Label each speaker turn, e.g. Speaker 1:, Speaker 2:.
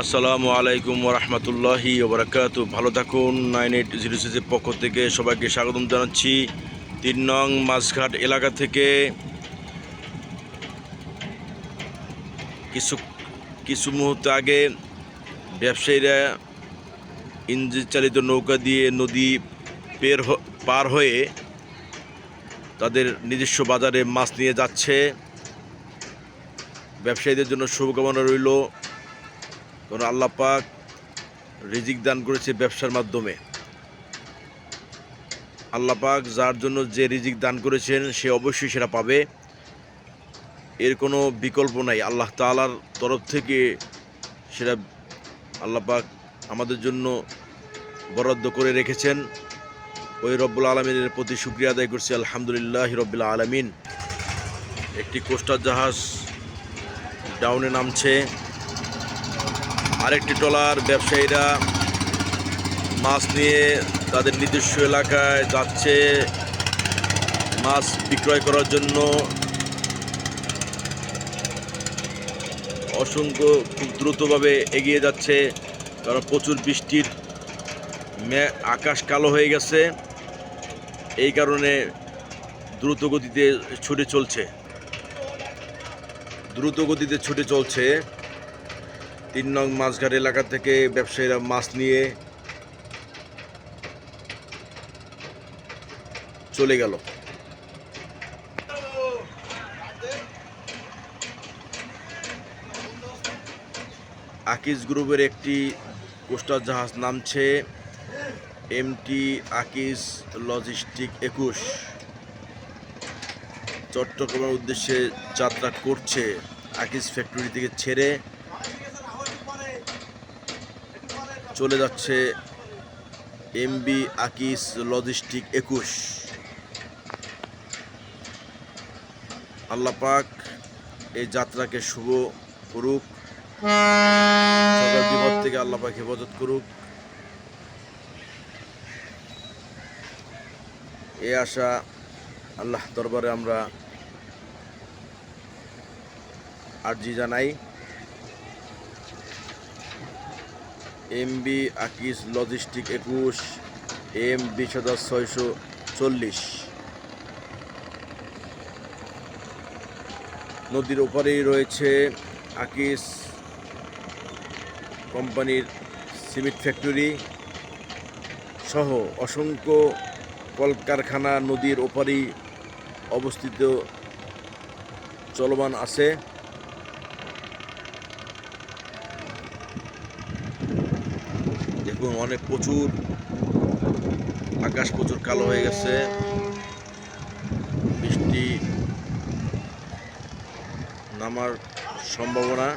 Speaker 1: আসসালামু আলাইকুম ওরহমতুল্লাহি ওবরাকাতু। ভালো থাকুন। 9806 এর পক্ষ থেকে সবাইকে স্বাগতম জানাচ্ছি। 3 নং মাছঘাট এলাকা থেকে কিছু কিছু মুহূর্ত আগে ব্যবসায়ীরা ইঞ্জিন চালিত নৌকা দিয়ে নদী পার হয়ে তাদের নিজস্ব বাজারে মাছ নিয়ে যাচ্ছে। ব্যবসায়ীদের জন্য শুভকামনা রইল, কারণ আল্লাহ পাক রিজিক দান করেছে ব্যবসার মাধ্যমে। আল্লাহ পাক যার জন্য যে রিজিক দান করেছেন সে অবশ্যই সেটা পাবে, এর কোনো বিকল্প নাই। আল্লাহ তাআলার তরফ থেকে সেটা আল্লাহ পাক আমাদের জন্য বরাদ্দ করে রেখেছেন। ওই রব্বুল আলমিনের প্রতি শুকরিয়া আদায় করছি, আলহামদুলিল্লাহ রব্বিল আলমিন। একটি কোস্টার জাহাজ ডাউনে নামছে, আরেকটি ট্রলার ব্যবসায়ীরা মাছ নিয়ে তাদের নিজস্ব এলাকায় যাচ্ছে মাছ বিক্রয় করার জন্য। অসংখ্য খুব দ্রুতভাবে এগিয়ে যাচ্ছে, কারণ প্রচুর বৃষ্টির আকাশ কালো হয়ে গেছে, এই কারণে দ্রুত গতিতে ছুটে চলছে। 3 নং মাছঘাট এলাকা থেকে ব্যবসায়ীরা মাছ নিয়ে চলে গেল। আকিজ গ্রুপের একটি কোস্টার জাহাজ নামছে, এমটি আকিজ লজিস্টিক 21 চট্টগ্রামের উদ্দেশ্যে যাত্রা করছে। আকিজ ফ্যাক্টরি থেকে ছেড়ে চলে যাচ্ছে এমবি আকিজ লজিস্টিক 21। আল্লাহ পাক এই যাত্রাকে শুভ করুক, সকল বিপদ থেকে আল্লাহ পাক হেফাজত করুক, এই আশা আল্লাহ দরবারে আমরা আরজি জানাই। এমবি আকিজ লজিস্টিক 21 এম 20,640 নদীর ওপারেই রয়েছে আকিজ কোম্পানির সিমেন্ট ফ্যাক্টরি সহ অসংখ্য কলকারখানা নদীর ওপারেই অবস্থিত চলমান আছে। দেখুন, প্রচুর আকাশ প্রচুর কালো হয়ে গেছে, বৃষ্টি নামার সম্ভাবনা।